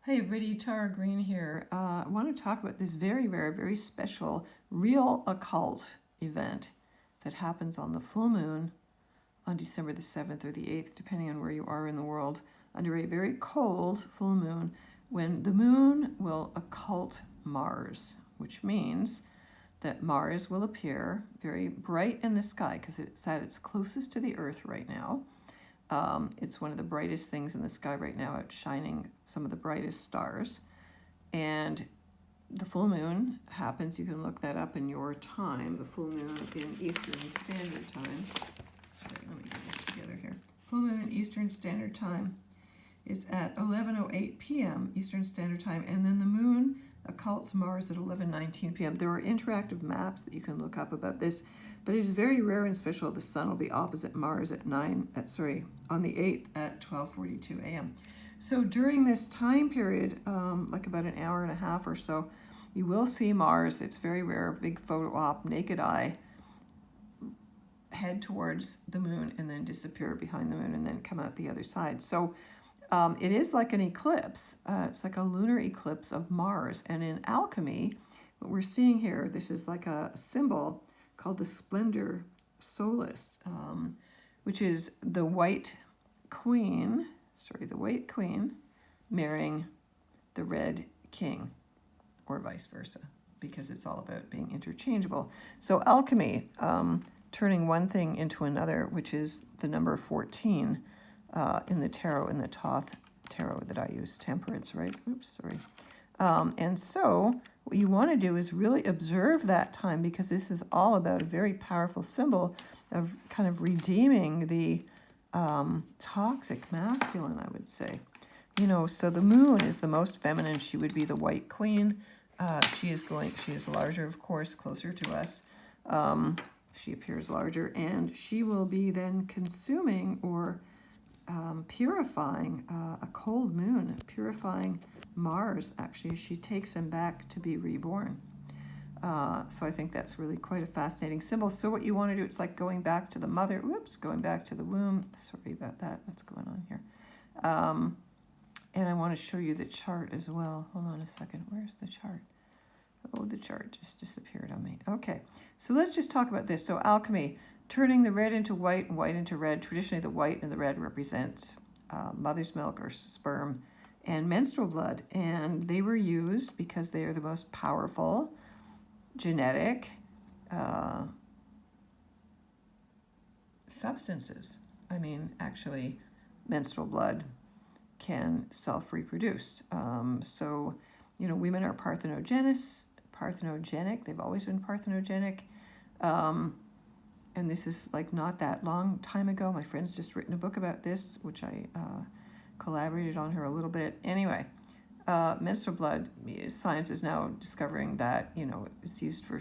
Hey everybody, Tara Green here. I want to talk about this very rare, very special, real occult event that happens on the full moon on December the 7th or the 8th, depending on where you are in the world, under a very cold full moon, when the moon will occult Mars, which means that Mars will appear very bright in the sky because it's at its closest to the Earth right now. It's one of the brightest things in the sky right now, outshining some of the brightest stars. And the full moon happens, you can look that up in your time, the full moon in Eastern Standard Time. Sorry, let me get this together here. Full moon in Eastern Standard Time is at 11:08 p.m. Eastern Standard Time, and then the moon occults Mars at 11:19 p.m. There are interactive maps that you can look up about this, but it is very rare and special. The sun will be opposite Mars on the 8th at 12:42 a.m. So during this time period, like about an hour and a half or so, you will see Mars. It's very rare, big photo op, naked eye, head towards the moon and then disappear behind the moon and then come out the other side. So it is like an eclipse. It's like a lunar eclipse of Mars. And in alchemy, what we're seeing here, this is like a symbol called the Splendor Solis, which is the white queen marrying the red king, or vice versa, because it's all about being interchangeable. So alchemy, turning one thing into another, which is the number 14 in the tarot, in the Thoth tarot that I use, temperance, right? And so what you want to do is really observe that time, because this is all about a very powerful symbol of kind of redeeming the toxic masculine, I would say. So the moon is the most feminine. She would be the white queen. She is larger, of course, closer to us. She appears larger, and she will be then consuming or purifying a cold moon, purifying Mars, actually, as she takes him back to be reborn. So I think that's really quite a fascinating symbol. So what you want to do, it's like going back to the mother, going back to the womb. Sorry about that. What's going on here? And I want to show you the chart as well. Hold on a second. Where's the chart? Oh, the chart just disappeared on me. Okay, so let's just talk about this. So alchemy, turning the red into white and white into red. Traditionally, the white and the red represent mother's milk or sperm and menstrual blood. And they were used because they are the most powerful genetic substances. I mean, actually, menstrual blood can self-reproduce. So, women are parthenogenic. They've always been parthenogenic. And this is like not that long time ago. My friend's just written a book about this, which I collaborated on her a little bit. Anyway, menstrual blood, science is now discovering that, it's used for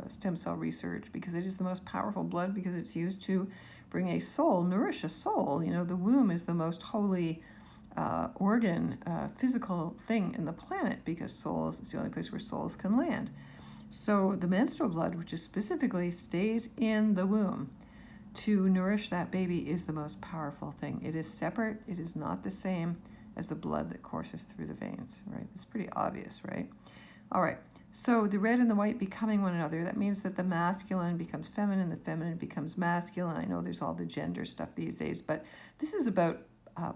stem cell research because it is the most powerful blood, because it's used to bring a soul, nourish a soul. The womb is the most holy organ, physical thing in the planet, because souls, it's the only place where souls can land. So the menstrual blood, which is specifically stays in the womb to nourish that baby, is the most powerful thing. It is separate. It is not the same as the blood that courses through the veins, right? It's pretty obvious, right? All right. So the red and the white becoming one another, that means that the masculine becomes feminine, the feminine becomes masculine. I know there's all the gender stuff these days, but this is about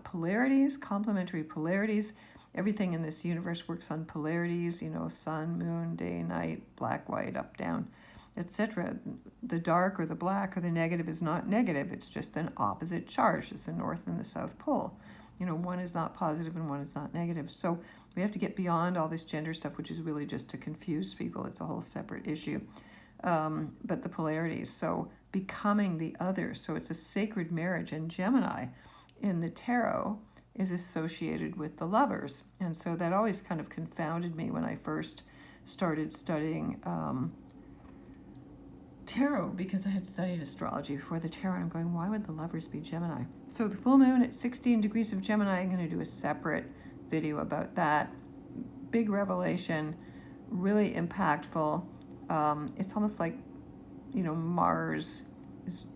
polarities, complementary polarities. Everything in this universe works on polarities, sun, moon, day, night, black, white, up, down, etc. The dark or the black or the negative is not negative. It's just an opposite charge. It's the North and the South Pole. One is not positive and one is not negative. So we have to get beyond all this gender stuff, which is really just to confuse people. It's a whole separate issue. But the polarities, so becoming the other. So it's a sacred marriage. And Gemini in the tarot is associated with the lovers. And so that always kind of confounded me when I first started studying tarot, because I had studied astrology before the tarot. And I'm going, why would the lovers be Gemini? So the full moon at 16 degrees of Gemini, I'm going to do a separate video about that. Big revelation, really impactful. It's almost like, Mars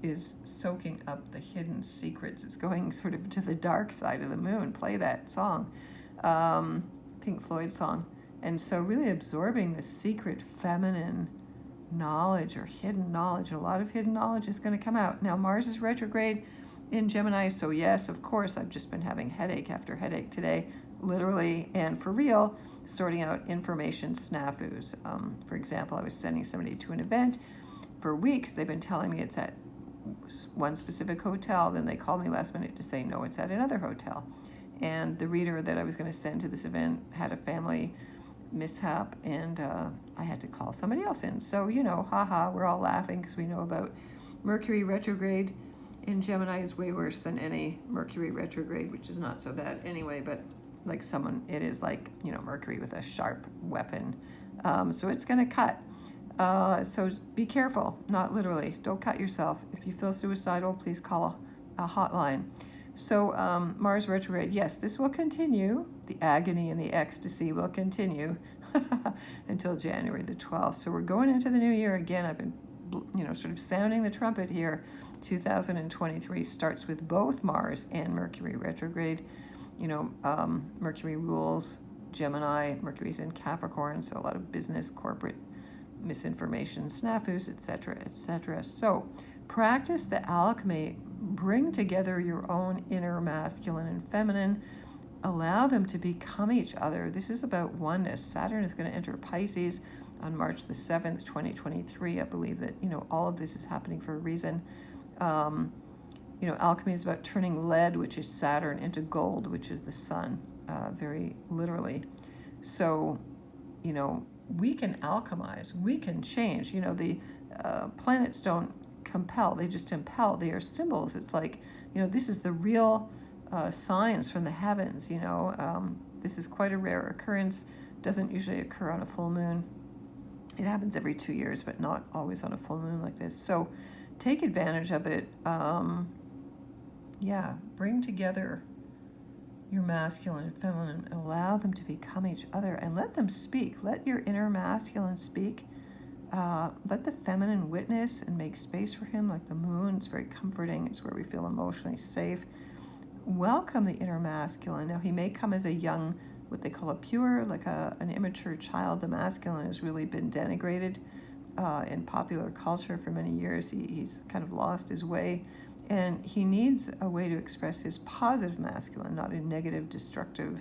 is soaking up the hidden secrets. It's going sort of to the dark side of the moon. Play that song. Pink Floyd song. And so really absorbing the secret feminine knowledge or hidden knowledge. A lot of hidden knowledge is going to come out. Now, Mars is retrograde in Gemini, so yes, of course, I've just been having headache after headache today, literally and for real, sorting out information snafus. For example, I was sending somebody to an event. For weeks, they've been telling me it's at one specific hotel. Then they called me last minute to say, no, it's at another hotel. And the reader that I was going to send to this event had a family mishap, and I had to call somebody else in. So, haha, we're all laughing because we know about Mercury retrograde in Gemini is way worse than any Mercury retrograde, which is not so bad anyway, but like it is like, Mercury with a sharp weapon. So it's going to cut. So be careful, not literally. Don't cut yourself. If you feel suicidal, please call a hotline. So Mars retrograde, yes, this will continue. The agony and the ecstasy will continue until January the 12th. So we're going into the new year again. I've been, sort of sounding the trumpet here. 2023 starts with both Mars and Mercury retrograde. Mercury rules Gemini. Mercury's in Capricorn, so a lot of business, corporate misinformation, snafus, etc., etc. So practice the alchemy. Bring together your own inner masculine and feminine. Allow them to become each other. This is about oneness. Saturn is going to enter Pisces on March the 7th, 2023. I believe that, all of this is happening for a reason. Alchemy is about turning lead, which is Saturn, into gold, which is the sun, very literally. So, we can alchemize, we can change. The planets don't compel, they just impel. They are symbols. It's like, this is the real signs from the heavens. This is quite a rare occurrence. Doesn't usually occur on a full moon. It happens every 2 years, but not always on a full moon like this. So take advantage of it. Bring together your masculine and feminine. Allow them to become each other and let them speak. Let your inner masculine speak. Let the feminine witness and make space for him, like the moon. It's very comforting. It's where we feel emotionally safe. Welcome the inner masculine. Now, he may come as a young, what they call a pure, like an immature child. The masculine has really been denigrated in popular culture for many years. He's kind of lost his way. And he needs a way to express his positive masculine, not in negative, destructive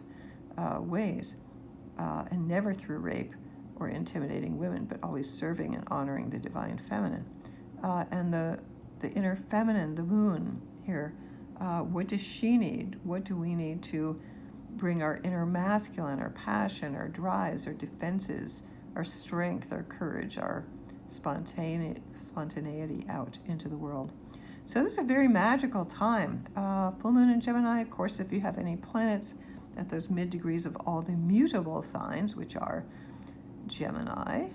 ways, and never through rape or intimidating women, but always serving and honoring the divine feminine. And the inner feminine, the moon here, what does she need? What do we need to bring our inner masculine, our passion, our drives, our defenses, our strength, our courage, our spontaneity out into the world? So this is a very magical time. Full moon in Gemini, of course, if you have any planets at those mid degrees of all the mutable signs, which are Gemini,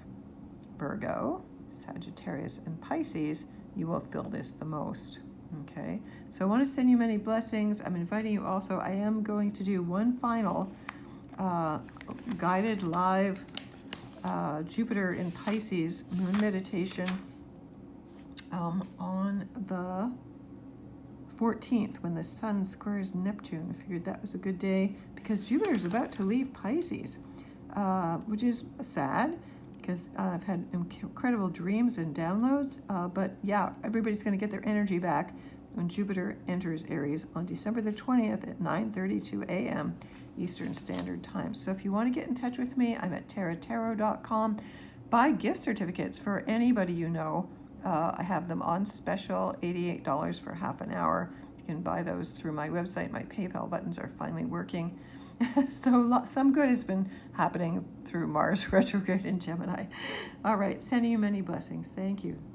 Virgo, Sagittarius, and Pisces, you will feel this the most. Okay, so I want to send you many blessings. I'm inviting you also. I am going to do one final guided live Jupiter in Pisces moon meditation on the 14th when the sun squares Neptune. I figured that was a good day because Jupiter is about to leave Pisces, which is sad because I've had incredible dreams and downloads. But yeah, everybody's going to get their energy back when Jupiter enters Aries on December the 20th at 9:32 a.m. Eastern Standard Time. So if you want to get in touch with me, I'm at taratarot.com. Buy gift certificates for anybody you know. I have them on special, $88 for half an hour. You can buy those through my website. My PayPal buttons are finally working. So some good has been happening through Mars retrograde in Gemini. All right, sending you many blessings. Thank you.